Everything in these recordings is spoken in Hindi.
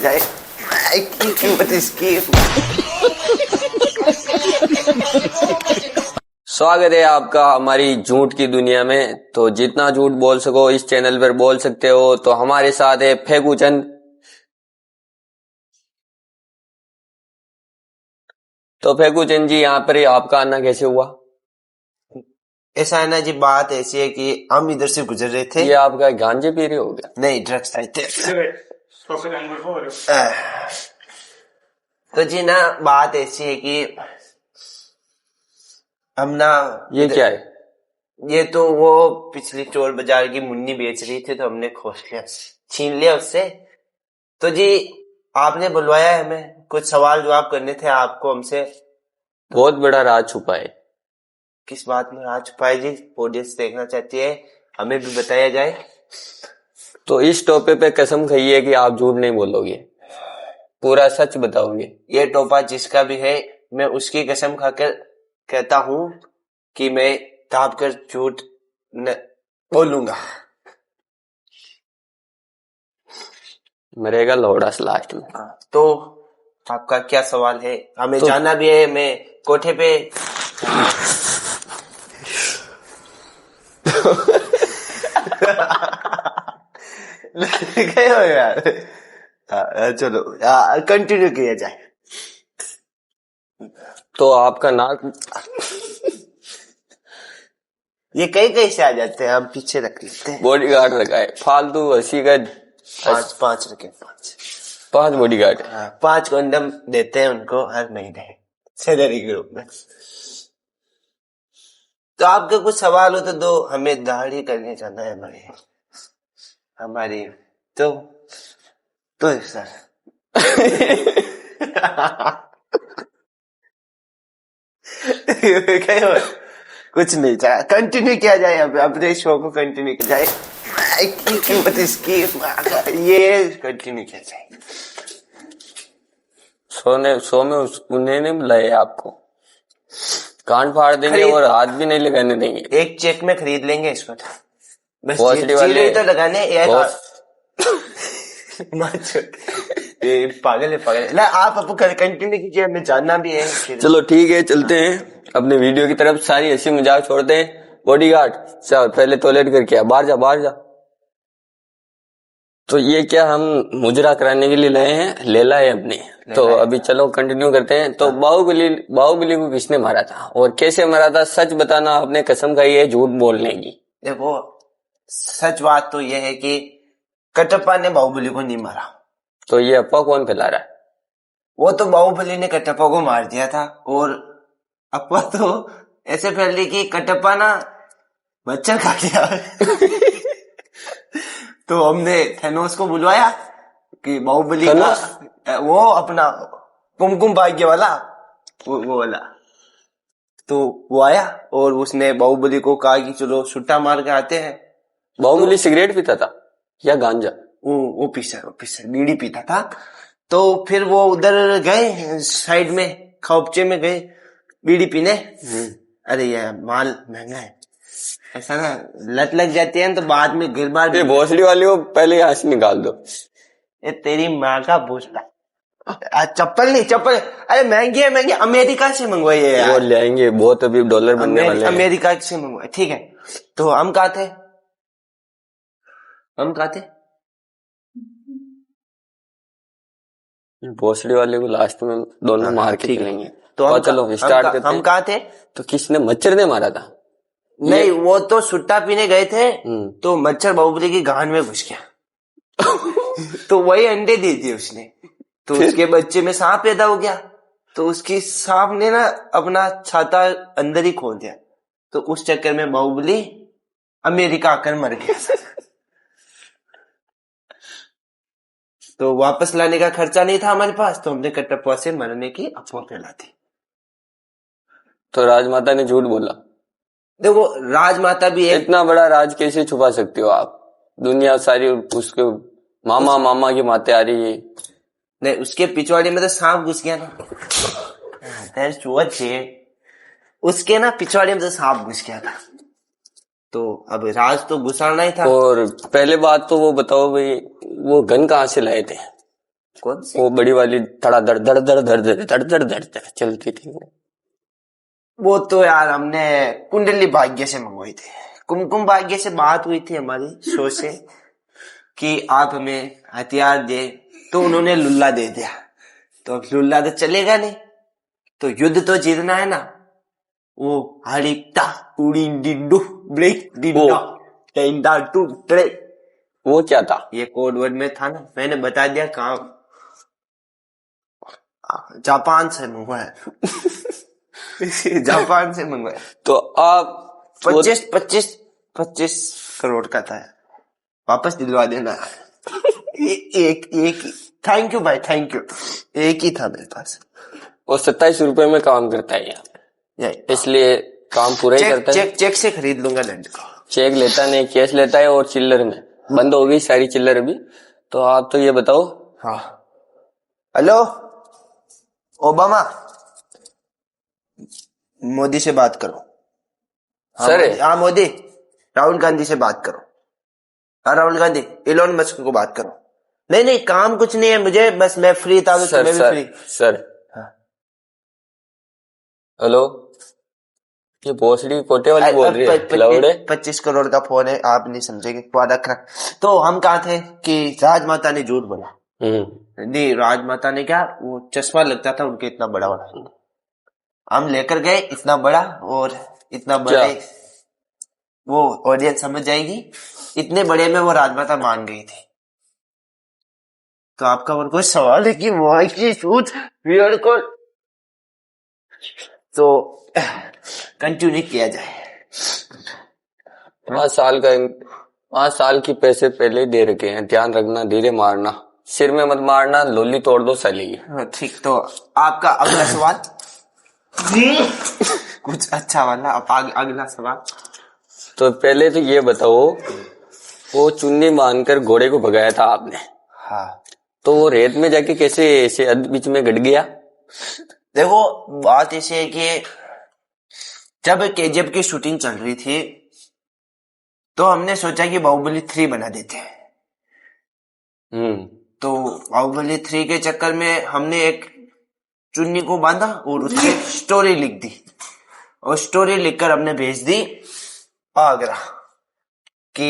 जाए की कीमत इसकी। स्वागत है आपका हमारी झूठ की दुनिया में। तो जितना झूठ बोल सको इस चैनल पर बोल सकते हो। तो हमारे साथ है फेकू चंद। तो फेकू चंद जी, यहाँ पर आपका आना कैसे हुआ? ऐसा है ना जी, बात ऐसी है कि हम इधर से गुजर रहे थे। ये आपका गांजे पी रहे हो क्या? नहीं, ड्रग्स आए थे। तो जी ना, बात ऐसी है कि हम ना, ये क्या है? ये तो वो पिछली चोर बाजार की मुन्नी बेच रही थी, तो हमने खोज लिया, छीन लिया उससे। तो जी आपने बुलवाया है, हमें कुछ सवाल जवाब करने थे आपको हमसे। बहुत बड़ा राज छुपा है। किस बात में राज छुपा है जी? ऑडियंस देखना चाहती है, हमें भी बताया जाए। तो इस टॉपिक पे कसम खाइए कि आप झूठ नहीं बोलोगे, पूरा सच बताओगे। ये टोपा जिसका भी है, मैं उसकी कसम खाकर कहता हूँ कि मैं दाब कर झूठ न बोलूंगा। मरेगा लोड़ास लास्ट में। तो आपका क्या सवाल है? हमें तो जाना भी है, मैं कोठे पे गए हो यार। चलो कंटिन्यू किया जाए। तो आपका नाक ये कई कई से आ जाते हैं, हम पीछे रख लेते हैं। बॉडीगार्ड रखा है फालतू हंसी का। पांच रखे, पांच बॉडीगार्ड। 5 कंडम देते हैं उनको हर महीने सैलरी के रूप में। तो आपके कुछ सवाल हो तो दो, हमें दाढ़ी करने जाना है हमारी तो सर। कुछ नहीं चाहे, कंटिन्यू किया जाए, अपने शो को कंटिन्यू किया जाए। की कीमत इसकी, ये कंटिन्यू किया जाए। सो में उन्हें नहीं बुलाए आपको, कान फाड़ देंगे और हाथ भी नहीं लगाने देंगे। एक चेक में खरीद लेंगे इसको, बस वाले तो लगाने। पागल है ना आप। कंटिन्यू कीजिए, हमें जानना भी है। चलो ठीक है, चलते हैं अपने वीडियो की तरफ। सारी हंसी मजाक छोड़ते हैं। बॉडीगार्ड चल पहले टॉयलेट करके आ, बाहर जा। तो ये क्या हम मुजरा कराने के लिए लाए हैं? लेला है अपनी। तो अभी चलो कंटिन्यू करते हैं। तो बाहुबली को किसने मारा था और कैसे मारा था? सच बताना, आपने कसम खाई है झूठ बोलने की। देखो, सच बात तो यह है कि कटप्पा ने बाहुबली को नहीं मारा। तो ये अफवाह कौन फैला रहा है? वो तो बाहुबली ने कटप्पा को मार दिया था। और अफवाह तो ऐसे फैल रही कि कटप्पा ना मच्छर खा गया। तो हमने थैनोस को बुलवाया कि बाहुबली का वो अपना कुमकुम भाग्य वाला वो वाला। तो वो आया और उसने बाहुबली को कहा कि चलो छुट्टा मार के आते हैं। बाहुबली सिगरेट पीता था या गांजा? वो पीसा बीड़ी पीता था। तो फिर वो उधर गए साइड में, खौपचे में गए बीड़ी पीने। अरे यार माल महंगा है, ऐसा ना लत लग जाती है तो बाद में गिर बार। ये भोसड़ी वाली को पहले यहाँ से निकाल दो। ये तेरी माँ का भोसड़ा। चप्पल अरे महंगी है, अमेरिका से मंगवाई है यार। वो ले आएंगे, बहुत अभी डॉलर बनने वाले हैं। अमेरिका से मंगवाई, ठीक है। तो हम कहा थे भोसड़ी वाले को लास्ट में दोनों मार के चलेंगे। तो चलो स्टार्ट करते हैं। हम कहा थे। तो किसने? मच्छर ने मारा था? नहीं, वो तो सुट्टा पीने गए थे तो मच्छर बाहुबली की गान में घुस गया। तो वही अंडे दे दिए उसने, तो उसके बच्चे में सांप पैदा हो गया। तो उसकी सांप ने ना अपना छाता अंदर ही खोल दिया। तो उस चक्कर में बाहुबली अमेरिका आकर मर गया। तो वापस लाने का खर्चा नहीं था हमारे पास, तो हमने कटप्पा से मरने की अफवाह फैला दी। तो राजमाता ने झूठ बोला। देखो, राजमाता भी इतना बड़ा राज कैसे छुपा सकते हो आप? दुनिया सारी उसके मामा की माते आ रही है। नहीं, उसके पिछवाड़े में तो सांप घुस गया ना। उसके ना पिछवाड़े में तो सांप घुस गया था। तो अब राज तो गुसाना ही था। और पहले बात तो वो बताओ भाई, वो गन कहाँ से लाए थे? कौन सी? वो बड़ी वाली धड़ा धड़ धड़ धड़ धड़ धड़ धड़ धड़ धड़ धड़ चलती थी वो तो यार हमने कुंडली भाग्य से मंगवाई थी। कुमकुम भाग्य से बात हुई थी हमारी शो से कि आप हमें हथियार दे, तो उन्होंने लुल्ला दे दिया। तो अब लुल्ला तो चलेगा नहीं, तो युद्ध तो जीतना है ना। वो हरिता उड़ी डिंडू ब्रेक डिंडा टेंडा टू ट्रे, वो क्या था? ये कोड वर्ड में था ना, मैंने बता दिया। काम जापान से मंगवाया। जापान से मंगवाया। तो आप 25 करोड़ का था, वापस दिलवा देना। एक थैंक यू भाई, थैंक यू। एक ही था मेरे पास। वो 27 रुपए में काम करता है यार, इसलिए काम पूरा ही करता है। चेक से खरीद लूंगा लैंड को। चेक लेता नहीं, कैश लेता है। और चिल्लर में बंद हो गई सारी चिल्लर अभी। तो आप तो ये बताओ। हाँ, हेलो ओबामा, मोदी से बात करो। हाँ, सर हाँ मोदी, राहुल गांधी से बात करो। हाँ राहुल गांधी, इलोन मस्क को बात करो। नहीं काम कुछ नहीं है मुझे, बस मैं फ्री था तो तुम्हें भी फ्री। सर हेलो, ये भोसड़ी कोटे वाली बोल रही है लौड़े। 25 करोड़ का फोन है, आप नहीं समझेंगे। तो हम कहा थे कि राजमाता ने झूठ बोला। नहीं, राजमाता ने क्या, वो चश्मा लगता था उनके इतना बड़ा बड़ा, हम लेकर गए इतना बड़ा, और इतना बड़े वो ऑडियंस समझ जाएगी, इतने बड़े में वो राजमाता मान गई थी। तो आपका और कोई सवाल है कि वॉइस की सूट वियर को तो कंटिन्यू किया जाए। 5 साल की पैसे पहले ही दे रखे हैं, ध्यान रखना, धीरे मारना, सिर में मत मारना, लोली तोड़ दो साली। ठीक, तो आपका अगला सवाल। कुछ अच्छा वाला। अब अगला सवाल। तो पहले तो ये बताओ, वो चुन्नी बांधकर घोड़े को भगाया था आपने। हाँ, तो वो रेत में जाके कैसे ऐसे बीच में गड़ गया? देखो बात ऐसे है कि जब केजीएफ की शूटिंग चल रही थी, तो हमने सोचा कि बाहुबली 3 बना देते हैं। तो बाहुबली 3 के चक्कर में हमने एक चुन्नी को बांधा और उसकी स्टोरी लिख दी, और स्टोरी लिखकर हमने भेज दी आगरा कि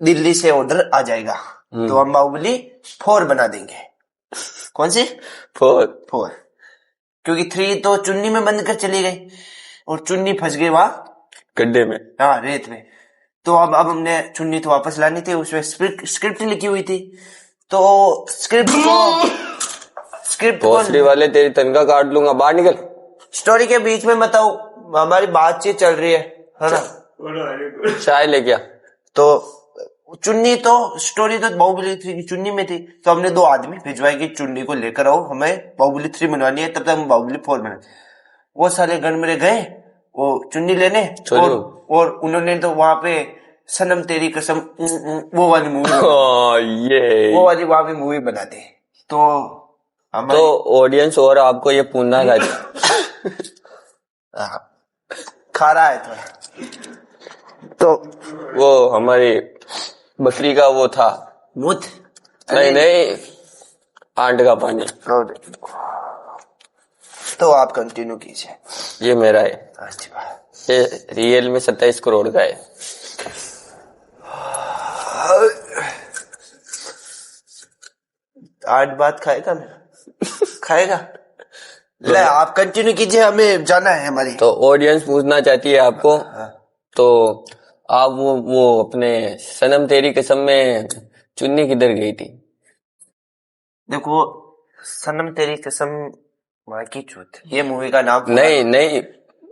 दिल्ली से ऑर्डर आ जाएगा, तो हम बाहुबली 4 बना देंगे। कौन सी? 4। क्योंकि 3 तो चुन्नी में बंद कर चली गई, और चुन्नी फंस गई वहां गड्ढे में, हाँ रेत में। तो अब हमने चुन्नी तो वापस लानी थी, उसमें स्क्रिप्ट लिखी हुई थी। तो स्क्रिप्ट भोसड़ी वाले तेरी तनख्वाह काट लूंगा, बाहर निकल। स्टोरी के बीच में बताओ, हमारी बातचीत चल रही है ना। चाय ले गया। तो चुन्नी तो स्टोरी तो बाहुबली 3 की चुन्नी में थी, तो हमने 2 आदमी भिजवाए कि चुन्नी को लेकर आओ, हमें बाहुबली 3 बनवानी है, तब तक हम बाहुबली 4 बना। वो सारे गन मेरे गए वो चुन्नी लेने, और उन्होंने तो वहां पे सनम तेरी कसम वो वाली मूवी वो वाली वहां पे मूवी बना दी। तो ऑडियंस और आपको ये पूछना खा रहा है थोड़ा। तो वो हमारी बकरी का वो था मुथ, नहीं आंट का पानी। तो आप कंटिन्यू कीजिए। ये मेरा है, ये रियल में 27 करोड़ का है। आज बात खाएगा खाएगा। ले आप कंटिन्यू कीजिए, हमें जाना है हमारी। तो ऑडियंस पूछना चाहती है आपको, तो आप वो अपने सनम तेरी कसम में चुन्नी किधर गई थी? देखो, सनम तेरी कसम माँ की चूत, ये मूवी का नाम नहीं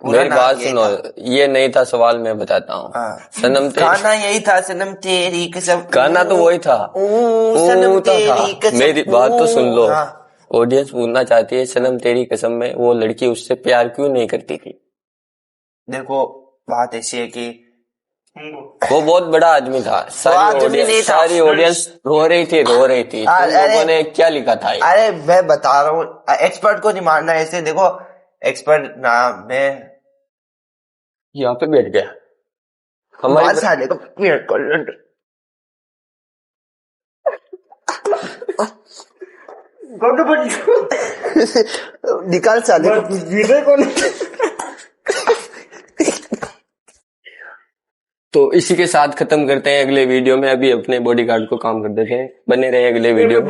मेरी बात सुनो, ये नहीं था सवाल, मैं बताता हूँ। सनम तेरी गाना यही था, सनम तेरी कसम। गाना तो वही था, सनम तेरी कसम। मेरी बात तो सुन लो। ऑडियंस पूछना चाहती है, सनम तेरी कसम में वो लड़की उससे प्यार क्यों नहीं करती थी? देखो बात ऐसी है कि वो बहुत बड़ा आदमी था, सारी ऑडियंस रो रही थी। तुम लोगों ने क्या लिखा था? अरे मैं बता रहा हूँ, एक्सपर्ट को नहीं मारना ऐसे। देखो एक्सपर्ट नाम में यहाँ पे बैठ गया हमारे को निकाल साले को। तो इसी के साथ खत्म करते हैं अगले वीडियो में। अभी अपने बॉडीगार्ड को काम कर देते हैं, बने रहे अगले वीडियो में।